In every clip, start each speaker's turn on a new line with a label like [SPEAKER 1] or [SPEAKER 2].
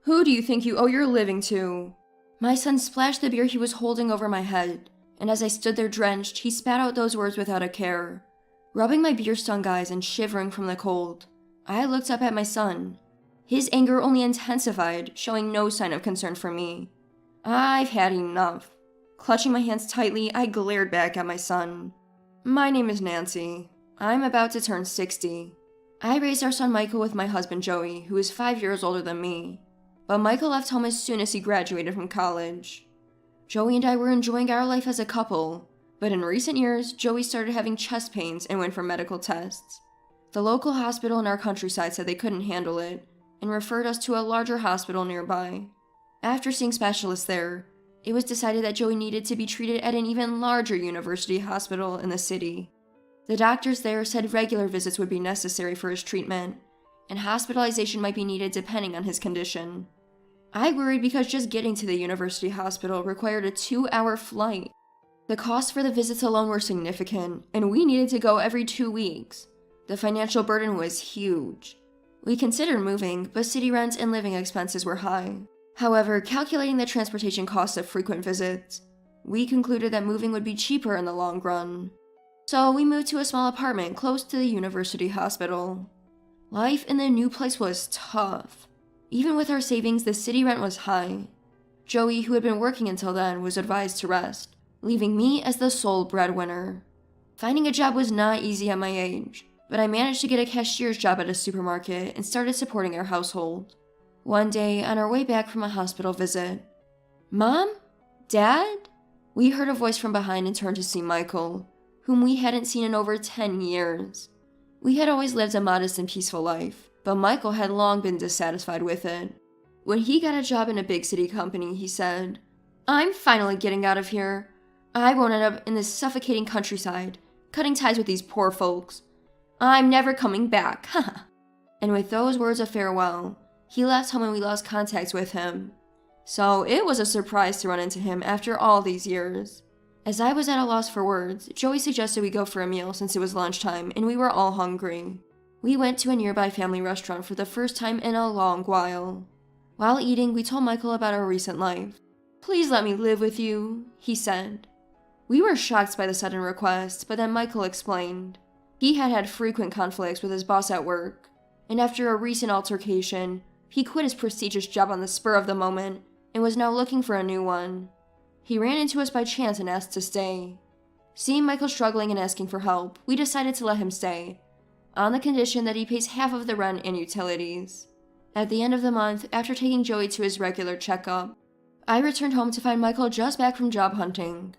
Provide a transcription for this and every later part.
[SPEAKER 1] Who do you think you owe your living to?" My son splashed the beer he was holding over my head, and as I stood there drenched, he spat out those words without a care. Rubbing my beer-stung eyes and shivering from the cold, I looked up at my son. His anger only intensified, showing no sign of concern for me. I've had enough. Clutching my hands tightly, I glared back at my son. "My name is Nancy. I'm about to turn 60. I raised our son Michael with my husband Joey, who is 5 years older than me. But Michael left home as soon as he graduated from college. Joey and I were enjoying our life as a couple, but in recent years, Joey started having chest pains and went for medical tests. The local hospital in our countryside said they couldn't handle it, and referred us to a larger hospital nearby. After seeing specialists there, it was decided that Joey needed to be treated at an even larger university hospital in the city. The doctors there said regular visits would be necessary for his treatment, and hospitalization might be needed depending on his condition. I worried because just getting to the university hospital required a 2-hour flight. The costs for the visits alone were significant, and we needed to go every 2 weeks. The financial burden was huge. We considered moving, but city rent and living expenses were high. However, calculating the transportation costs of frequent visits, we concluded that moving would be cheaper in the long run. So we moved to a small apartment close to the university hospital. Life in the new place was tough. Even with our savings, the city rent was high. Joey, who had been working until then, was advised to rest, leaving me as the sole breadwinner. Finding a job was not easy at my age, but I managed to get a cashier's job at a supermarket and started supporting our household. One day, on our way back from a hospital visit, "Mom? Dad?" We heard a voice from behind and turned to see Michael, whom we hadn't seen in over 10 years. We had always lived a modest and peaceful life, but Michael had long been dissatisfied with it. When he got a job in a big city company, he said, "I'm finally getting out of here. I won't end up in this suffocating countryside, cutting ties with these poor folks. I'm never coming back, haha." And with those words of farewell, he left home and we lost contact with him. So it was a surprise to run into him after all these years. As I was at a loss for words, Joey suggested we go for a meal since it was lunchtime and we were all hungry. We went to a nearby family restaurant for the first time in a long while. While eating, we told Michael about our recent life. "Please let me live with you," he said. We were shocked by the sudden request, but then Michael explained. He had had frequent conflicts with his boss at work, and after a recent altercation, he quit his prestigious job on the spur of the moment and was now looking for a new one. He ran into us by chance and asked to stay. Seeing Michael struggling and asking for help, we decided to let him stay, on the condition that he pays half of the rent and utilities. At the end of the month, after taking Joey to his regular checkup, I returned home to find Michael just back from job hunting.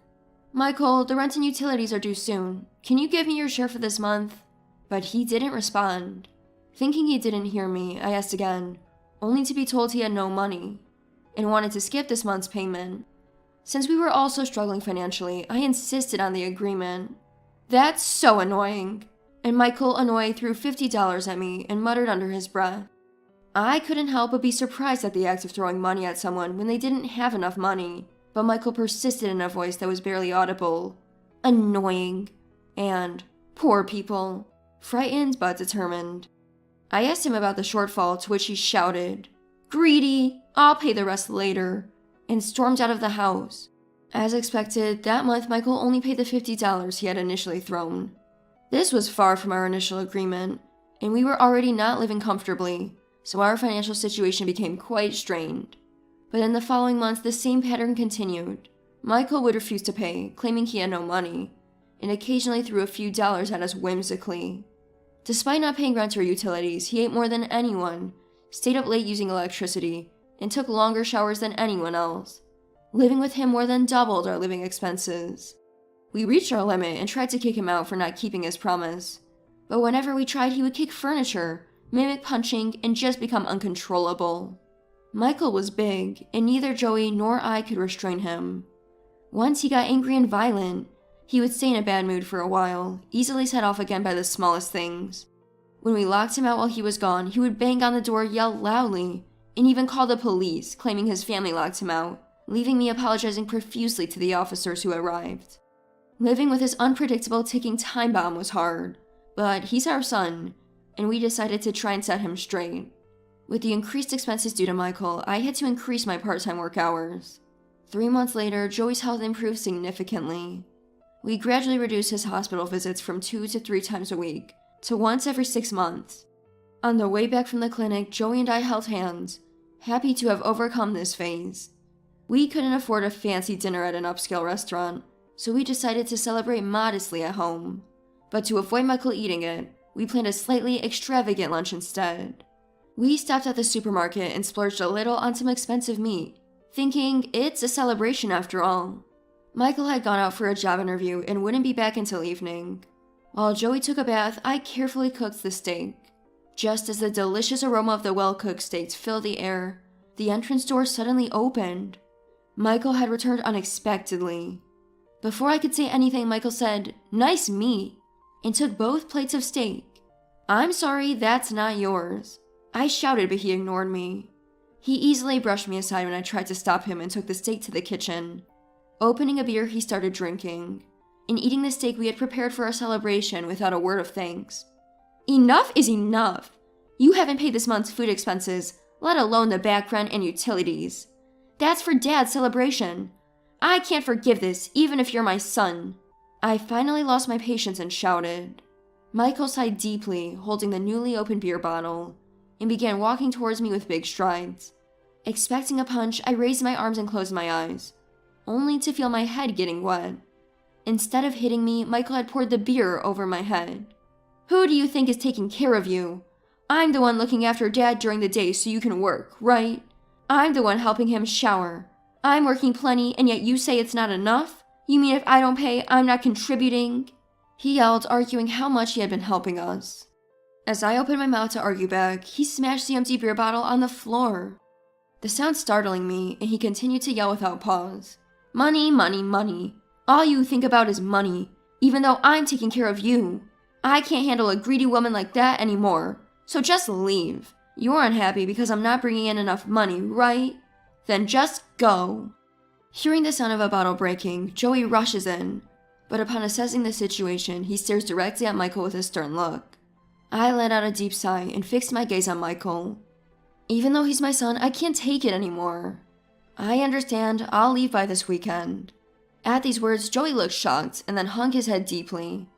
[SPEAKER 1] "Michael, the rent and utilities are due soon. Can you give me your share for this month?" But he didn't respond. Thinking he didn't hear me, I asked again, only to be told he had no money, and wanted to skip this month's payment. Since we were also struggling financially, I insisted on the agreement. "That's so annoying." And Michael, annoyed, threw $50 at me and muttered under his breath. I couldn't help but be surprised at the act of throwing money at someone when they didn't have enough money, but Michael persisted in a voice that was barely audible. "Annoying," and "poor people," frightened but determined. I asked him about the shortfall, to which he shouted, "Greedy, I'll pay the rest later," and stormed out of the house. As expected, that month Michael only paid the $50 he had initially thrown. This was far from our initial agreement, and we were already not living comfortably, so our financial situation became quite strained. But in the following months, the same pattern continued. Michael would refuse to pay, claiming he had no money, and occasionally threw a few dollars at us whimsically. Despite not paying rent or utilities, he ate more than anyone, stayed up late using electricity, and took longer showers than anyone else. Living with him more than doubled our living expenses. We reached our limit and tried to kick him out for not keeping his promise. But whenever we tried, he would kick furniture, mimic punching, and just become uncontrollable. Michael was big, and neither Joey nor I could restrain him. Once he got angry and violent, he would stay in a bad mood for a while, easily set off again by the smallest things. When we locked him out while he was gone, he would bang on the door, yell loudly, and even call the police, claiming his family locked him out, leaving me apologizing profusely to the officers who arrived. Living with this unpredictable ticking time bomb was hard, but he's our son, and we decided to try and set him straight. With the increased expenses due to Michael, I had to increase my part-time work hours. 3 months later, Joey's health improved significantly. We gradually reduced his hospital visits from 2 to 3 times a week to once every 6 months. On the way back from the clinic, Joey and I held hands, happy to have overcome this phase. We couldn't afford a fancy dinner at an upscale restaurant, so we decided to celebrate modestly at home. But to avoid Michael eating it, we planned a slightly extravagant lunch instead. We stopped at the supermarket and splurged a little on some expensive meat, thinking it's a celebration after all. Michael had gone out for a job interview and wouldn't be back until evening. While Joey took a bath, I carefully cooked the steak. Just as the delicious aroma of the well-cooked steaks filled the air, the entrance door suddenly opened. Michael had returned unexpectedly. Before I could say anything, Michael said, "Nice meat," and took both plates of steak. "I'm sorry, that's not yours," I shouted, but he ignored me. He easily brushed me aside when I tried to stop him and took the steak to the kitchen. Opening a beer, he started drinking. And eating the steak we had prepared for our celebration without a word of thanks. Enough is enough. You haven't paid this month's food expenses, let alone the back rent and utilities. That's for Dad's celebration. I can't forgive this, even if you're my son. I finally lost my patience and shouted. Michael sighed deeply, holding the newly opened beer bottle, and began walking towards me with big strides. Expecting a punch, I raised my arms and closed my eyes, only to feel my head getting wet. Instead of hitting me, Michael had poured the beer over my head. "Who do you think is taking care of you? I'm the one looking after Dad during the day so you can work, right? I'm the one helping him shower. I'm working plenty, and yet you say it's not enough? You mean if I don't pay, I'm not contributing?" He yelled, arguing how much he had been helping us. As I opened my mouth to argue back, he smashed the empty beer bottle on the floor. The sound startling me, and he continued to yell without pause. "Money, money, money. All you think about is money, even though I'm taking care of you. I can't handle a greedy woman like that anymore, so just leave. You're unhappy because I'm not bringing in enough money, right? Then just go." Hearing the sound of a bottle breaking, Joey rushes in, but upon assessing the situation, he stares directly at Michael with a stern look. I let out a deep sigh and fixed my gaze on Michael. Even though he's my son, I can't take it anymore. "I understand. I'll leave by this weekend." At these words, Joey looked shocked and then hung his head deeply.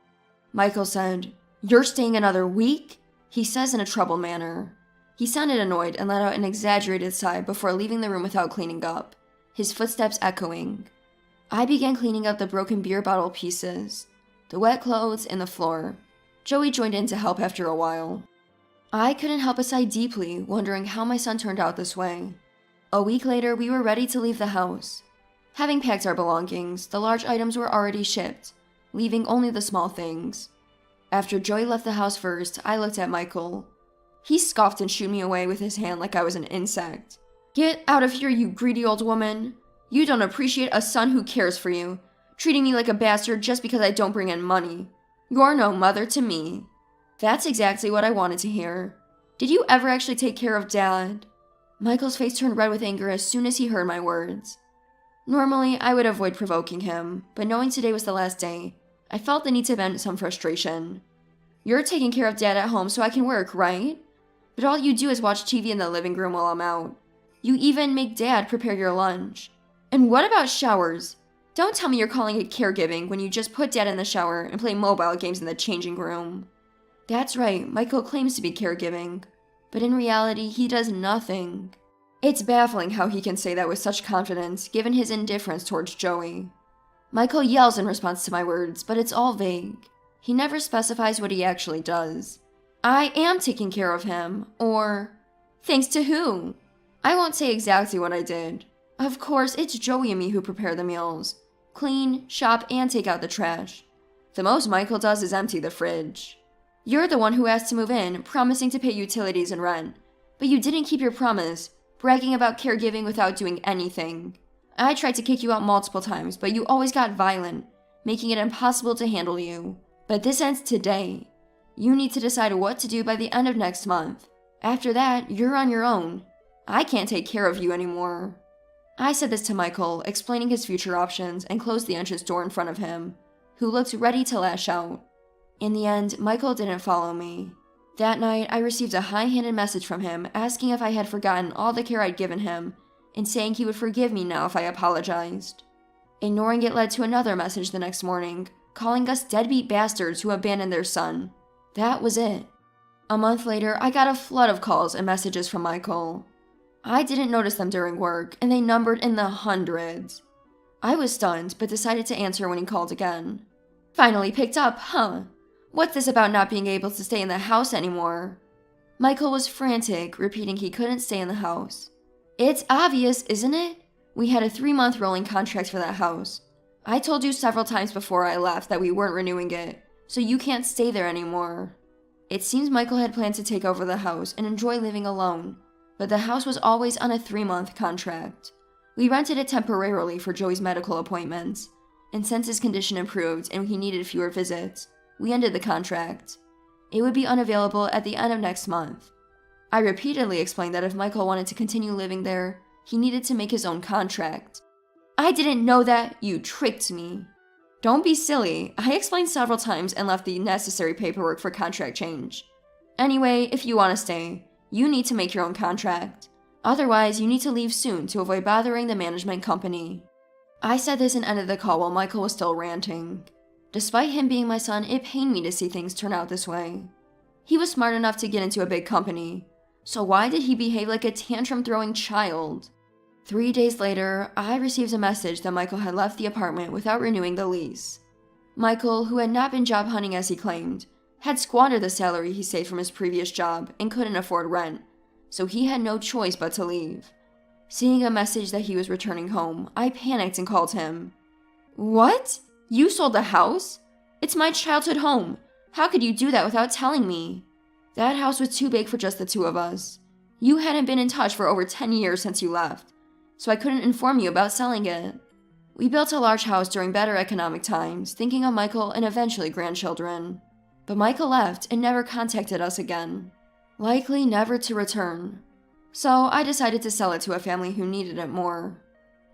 [SPEAKER 1] Michael said, "You're staying another week?" he says in a troubled manner. He sounded annoyed and let out an exaggerated sigh before leaving the room without cleaning up, his footsteps echoing. I began cleaning up the broken beer bottle pieces, the wet clothes, and the floor. Joey joined in to help after a while. I couldn't help but sigh deeply, wondering how my son turned out this way. A week later, we were ready to leave the house. Having packed our belongings, the large items were already shipped, leaving only the small things. After Joey left the house first, I looked at Michael. He scoffed and shooed me away with his hand like I was an insect. "Get out of here, you greedy old woman. You don't appreciate a son who cares for you, treating me like a bastard just because I don't bring in money. You're no mother to me." That's exactly what I wanted to hear. Did you ever actually take care of Dad? Michael's face turned red with anger as soon as he heard my words. Normally, I would avoid provoking him, but knowing today was the last day, I felt the need to vent some frustration. "You're taking care of Dad at home so I can work, right? But all you do is watch TV in the living room while I'm out. You even make Dad prepare your lunch. And what about showers? Don't tell me you're calling it caregiving when you just put Dad in the shower and play mobile games in the changing room." That's right, Michael claims to be caregiving, but in reality, he does nothing. It's baffling how he can say that with such confidence, given his indifference towards Joey. Michael yells in response to my words, but it's all vague. He never specifies what he actually does. "I am taking care of him," or, "Thanks to who?" I won't say exactly what I did. Of course, it's Joey and me who prepare the meals. Clean, shop, and take out the trash. The most Michael does is empty the fridge. You're the one who asked to move in, promising to pay utilities and rent. But you didn't keep your promise, bragging about caregiving without doing anything. I tried to kick you out multiple times, but you always got violent, making it impossible to handle you. But this ends today. You need to decide what to do by the end of next month. After that, you're on your own. I can't take care of you anymore. I said this to Michael, explaining his future options, and closed the entrance door in front of him, who looked ready to lash out. In the end, Michael didn't follow me. That night, I received a high-handed message from him asking if I had forgotten all the care I'd given him and saying he would forgive me now if I apologized. Ignoring it led to another message the next morning, calling us deadbeat bastards who abandoned their son. That was it. A month later, I got a flood of calls and messages from Michael. I didn't notice them during work, and they numbered in the hundreds. I was stunned, but decided to answer when he called again. Finally picked up, huh? What's this about not being able to stay in the house anymore? Michael was frantic, repeating he couldn't stay in the house. It's obvious, isn't it? We had a 3-month rolling contract for that house. I told you several times before I left that we weren't renewing it, so you can't stay there anymore. It seems Michael had planned to take over the house and enjoy living alone, but the house was always on a 3-month contract. We rented it temporarily for Joey's medical appointments, and since his condition improved and he needed fewer visits, we ended the contract. It would be unavailable at the end of next month. I repeatedly explained that if Michael wanted to continue living there, he needed to make his own contract. I didn't know that, you tricked me. Don't be silly, I explained several times and left the necessary paperwork for contract change. Anyway, if you want to stay, you need to make your own contract. Otherwise, you need to leave soon to avoid bothering the management company. I said this and ended the call while Michael was still ranting. Despite him being my son, it pained me to see things turn out this way. He was smart enough to get into a big company, so why did he behave like a tantrum-throwing child? 3 days later, I received a message that Michael had left the apartment without renewing the lease. Michael, who had not been job hunting as he claimed, had squandered the salary he saved from his previous job and couldn't afford rent, so he had no choice but to leave. Seeing a message that he was returning home, I panicked and called him. What? You sold the house? It's my childhood home. How could you do that without telling me? That house was too big for just the two of us. You hadn't been in touch for over 10 years since you left, so I couldn't inform you about selling it. We built a large house during better economic times, thinking of Michael and eventually grandchildren. But Michael left and never contacted us again. Likely never to return. So I decided to sell it to a family who needed it more.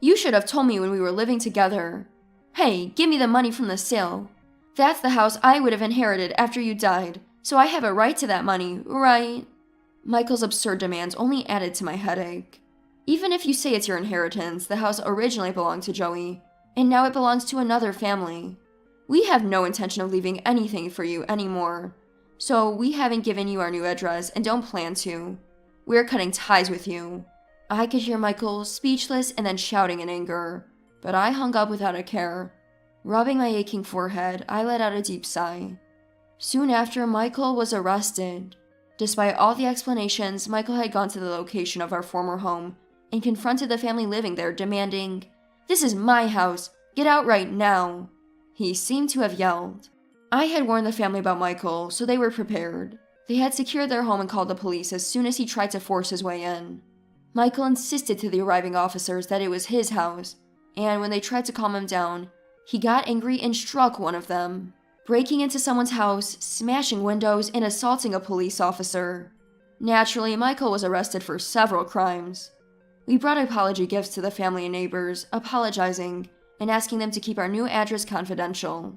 [SPEAKER 1] You should have told me when we were living together. Hey, give me the money from the sale. That's the house I would have inherited after you died, so I have a right to that money, right? Michael's absurd demands only added to my headache. Even if you say it's your inheritance, the house originally belonged to Joey, and now it belongs to another family. We have no intention of leaving anything for you anymore, so we haven't given you our new address and don't plan to. We're cutting ties with you. I could hear Michael speechless and then shouting in anger, but I hung up without a care. Rubbing my aching forehead, I let out a deep sigh. Soon after, Michael was arrested. Despite all the explanations, Michael had gone to the location of our former home and confronted the family living there, demanding, "This is my house! Get out right now!" He seemed to have yelled. I had warned the family about Michael, so they were prepared. They had secured their home and called the police as soon as he tried to force his way in. Michael insisted to the arriving officers that it was his house, and when they tried to calm him down, he got angry and struck one of them, breaking into someone's house, smashing windows, and assaulting a police officer. Naturally, Michael was arrested for several crimes. We brought apology gifts to the family and neighbors, apologizing and asking them to keep our new address confidential.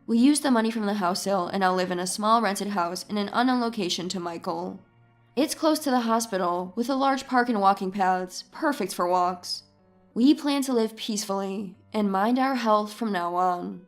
[SPEAKER 1] We used the money from the house sale and now live in a small rented house in an unknown location to Michael. It's close to the hospital, with a large park and walking paths, perfect for walks. We plan to live peacefully and mind our health from now on.